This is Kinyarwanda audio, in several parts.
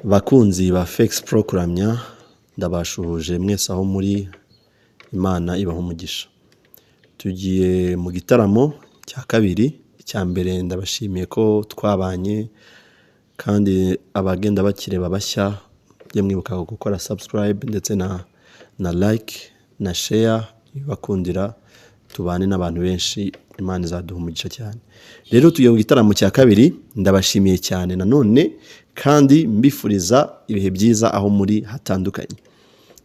Bakunzi ba Fex Pro kuramya ndabashuhuje mwese aho muri, Imana ibaha umugisha. Tugiye mu gitaramo cya kabiri. Icya mbere ndabashimiye ko twabanye, kandi abagenda bakireba bashya byo mwibuka gukora subscribe ndetse na like na share bakundira tubane n'abantu benshi. Imana izaduha umugisha cyane. Rero tugiye mu gitaramo cya kabiri, ndabashimiye cyane nanone kandi mbifuriza ibihe byiza aho muri hatandukanye.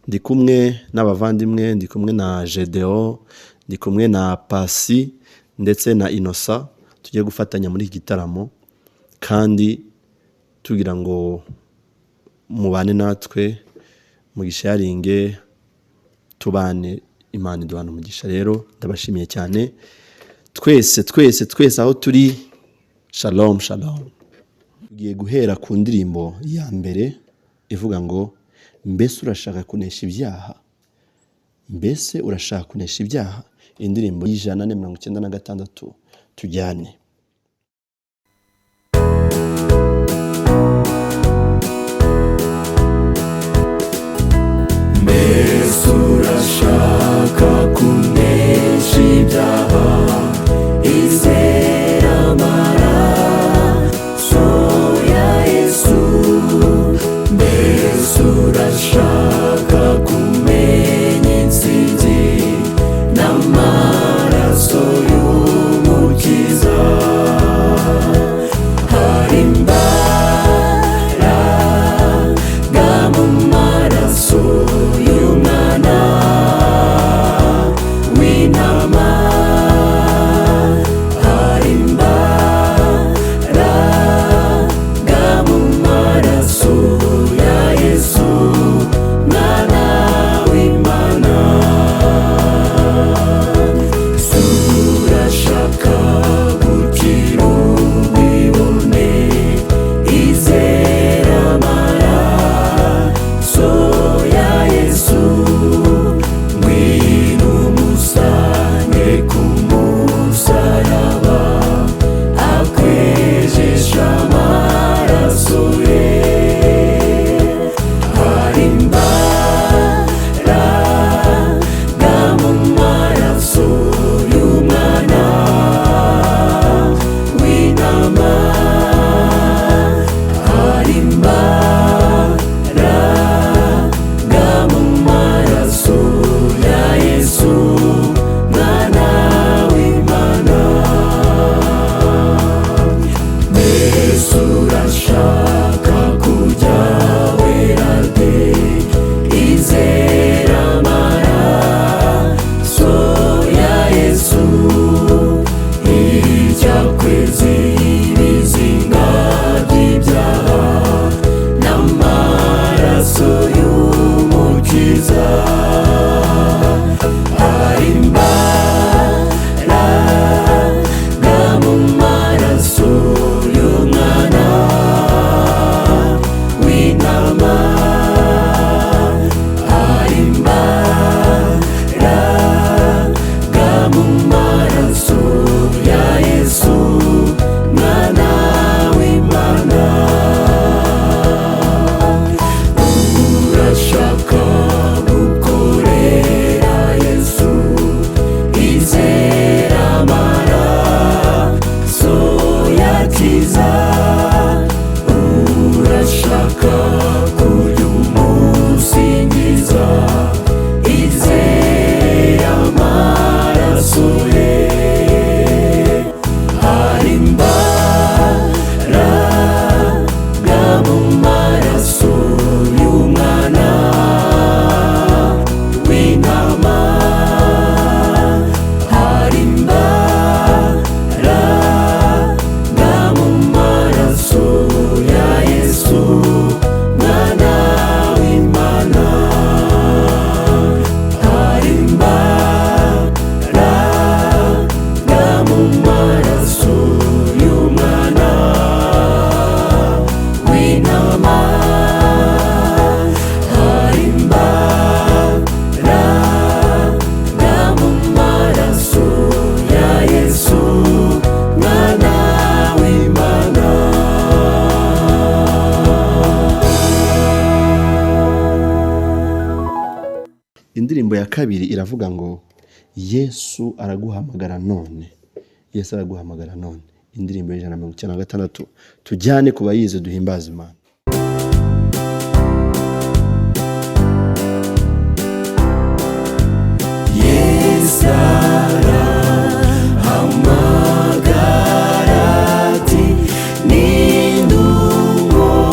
Ndi kumwe n'abavandimwe, ndi kumwe na Gedeo, ndi kumwe na Pasi ndetse na Innocent. Tugiye gufatanya muri iki gitaramo kandi tugira ngo mubane natwe mu gisharinge tubane, Imana iduhana umugisha. Rero ndabashimiye cyane twese aho turi. Shalom shalom. Tugiye guhera ku ndirimbo ya mbere ivuga ngo mbese urashaka kunesha ibyaha, mbese urashaka kunesha ibyaha. Indirimbo y'196 tujyane. Mbese urashaka kunesha ibyaha, izera amaraso ya Yesu. Mbese urashaka kumenya intsinzi n'amaraso y'Umukiza. indirimbo ya kabiri iravuga ngo Yesu araguhamagara none. Yesu araguhamagara none. Indirimbo ya 196. Tujyane ku bayizi duhimbaza Imana. Yesu arahamagara ati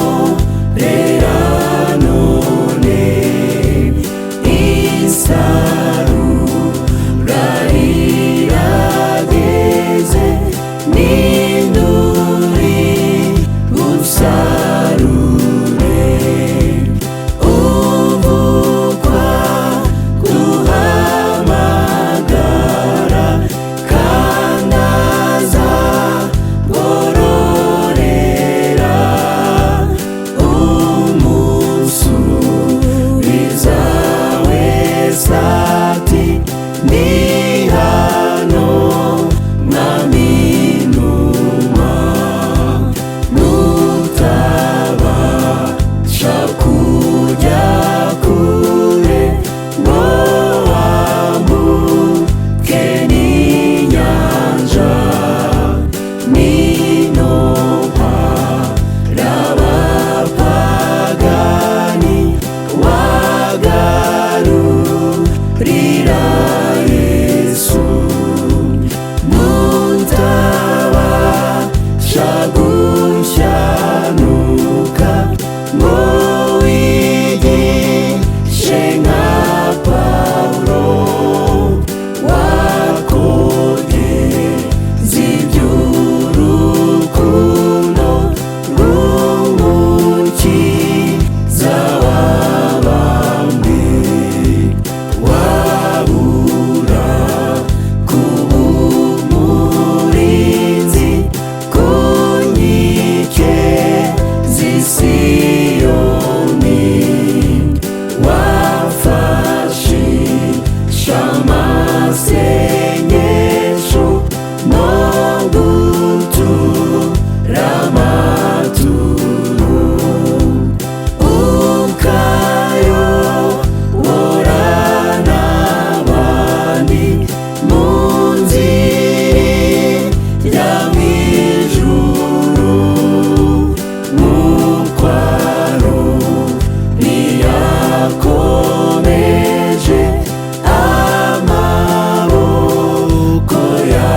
nindumurera none isarura rirageze ninduri usarure ubukwa duhamagara kandaza gororera umusubiza wese ati ni hano mwaminuma nutabasha kujya kure ngo wambuke n'inyanja n'inoha rabapagani wagarurira Yesu nutabasha gushyanuka ngo wigishe nka Pawulo wakogeza iby'urukundo rw'umukiza wabambwe wabura kuba umurinzi ku nkike z'Isiyoni wafashisha amasengesho no gutura amaturo ukayobora n'abandi mu nzira mw'ijuru mukwaro ntiyakomeje amaboko ya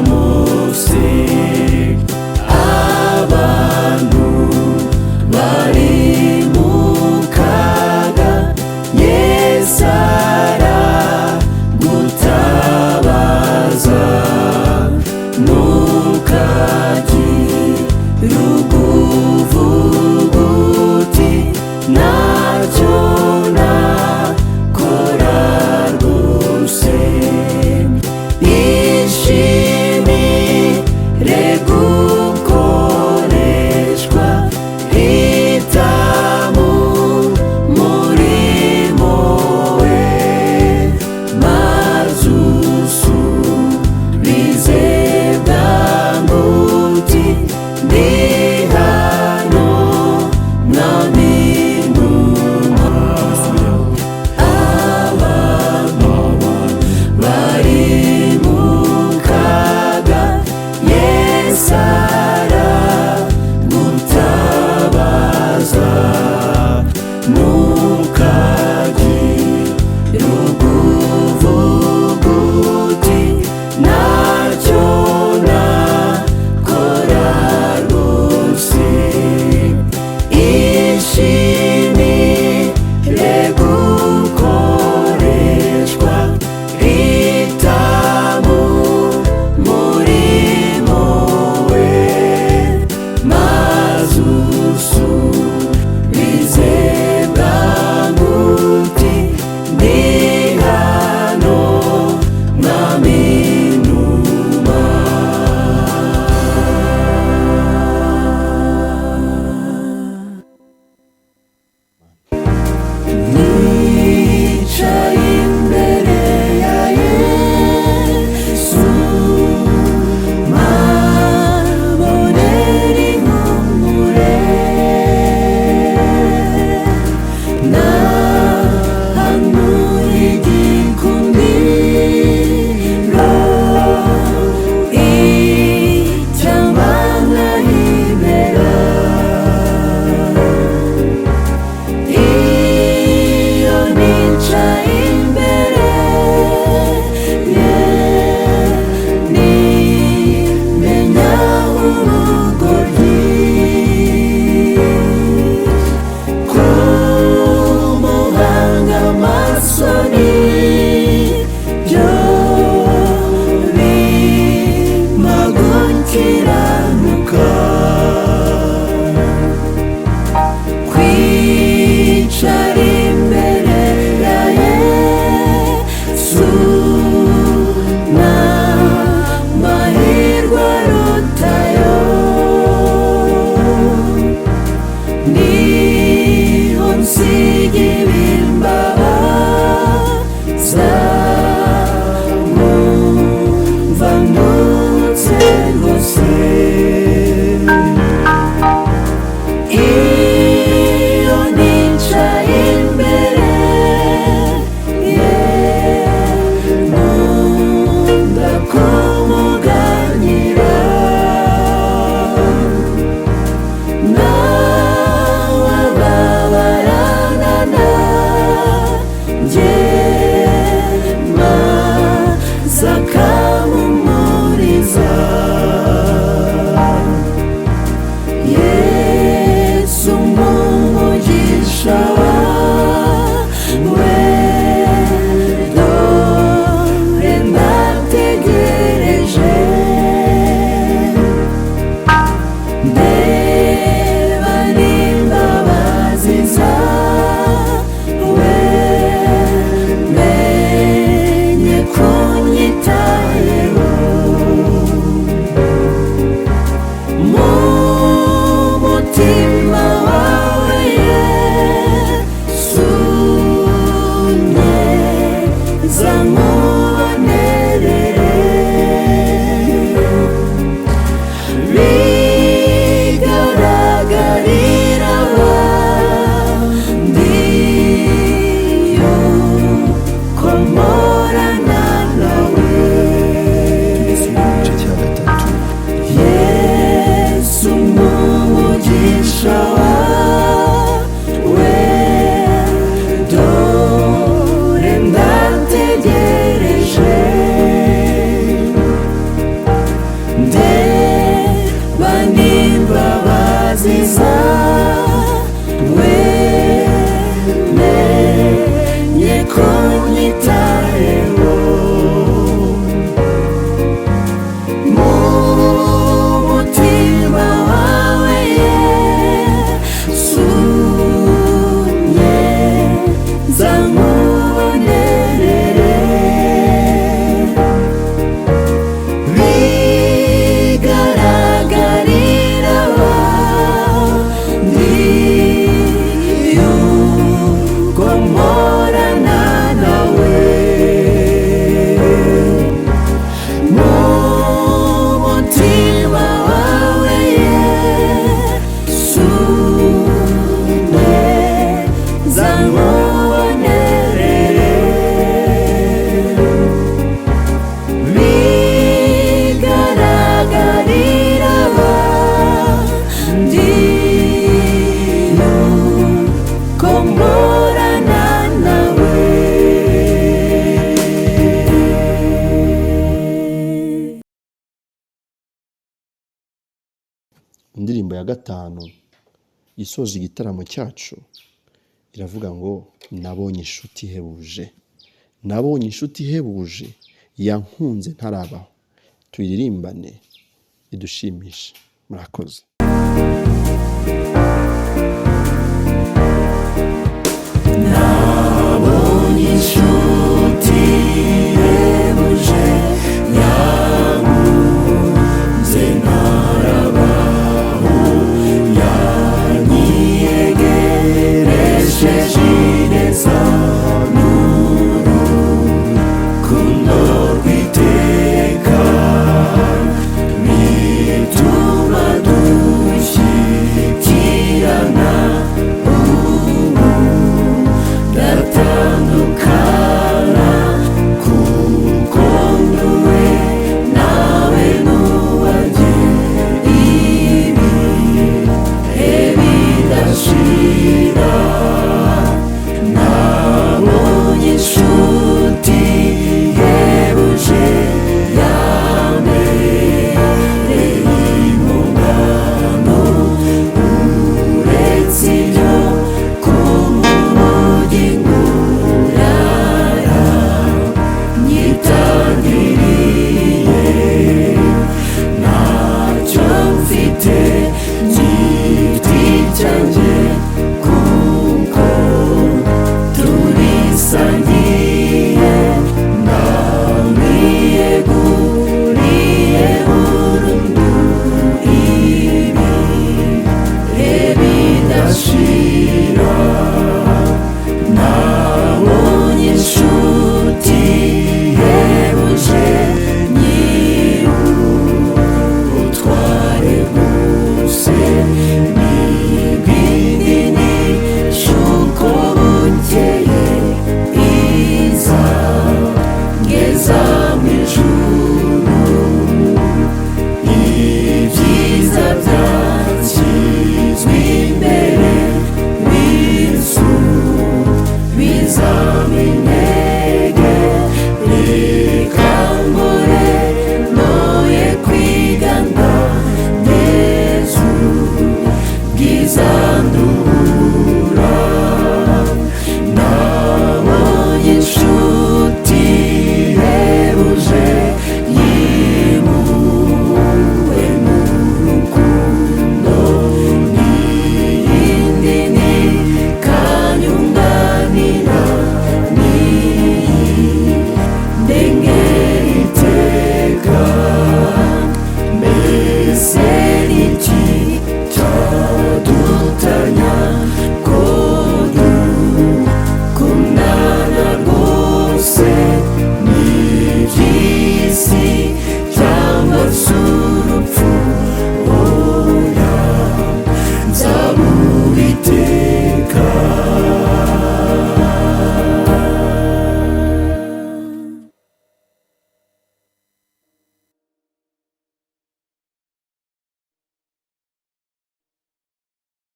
Mose abantu bari mu kaga Yesu aragutabaza ntukagire uvuga uti ntacyo nakora rwose ishimire gukoreshwa hitamu murimo we maze usubize bwangu uti ndi hano mwaminuma abantu bari mu kaga Yesu aragutabaza ntukagire uvuga uti ntacyo nakora rwose ishimire gukoreshwa hitamu murimo we maze usubize bwangu indirimbo ya gatanu isoza igitaramo cyacu iravuga ngo nabonye inshuti ihebuje, nabonye inshuti ihebuje yankunze ntarabaho. Tuyiririmbane idushimishe. Murakoze. nabonye inshuti ihebuje yankunze ntarabaho, yanyiyegeresheje ineza n'urukundo rw'iteka, bituma dushyikirana ubu ndatandukana, kuko nduwe nawe n'uwanjye, ibihe bidashira. nabonye inshuti ihebuje yambereye impongano, uretse ibyo kumubugingo yaranyitangiriye. ntacyo mfite giti cyanjye, kuko turisangiye, namwiyeguriye burundu, ibihe bidashira. nabonye inshuti ihebuje nyir'ubutware bwose, n'ibinini cy'uko bukeye, iza ngeza mu ijuru. ibyiza byashyizwe imbere, bizaba intege. reka mbore noye kwigana Yesu, bwiza nduhura. nabonye inshuti ihebuje yimuwe n'urukundo, n'iyindi nikanyunganira, ndengera iteka. mbese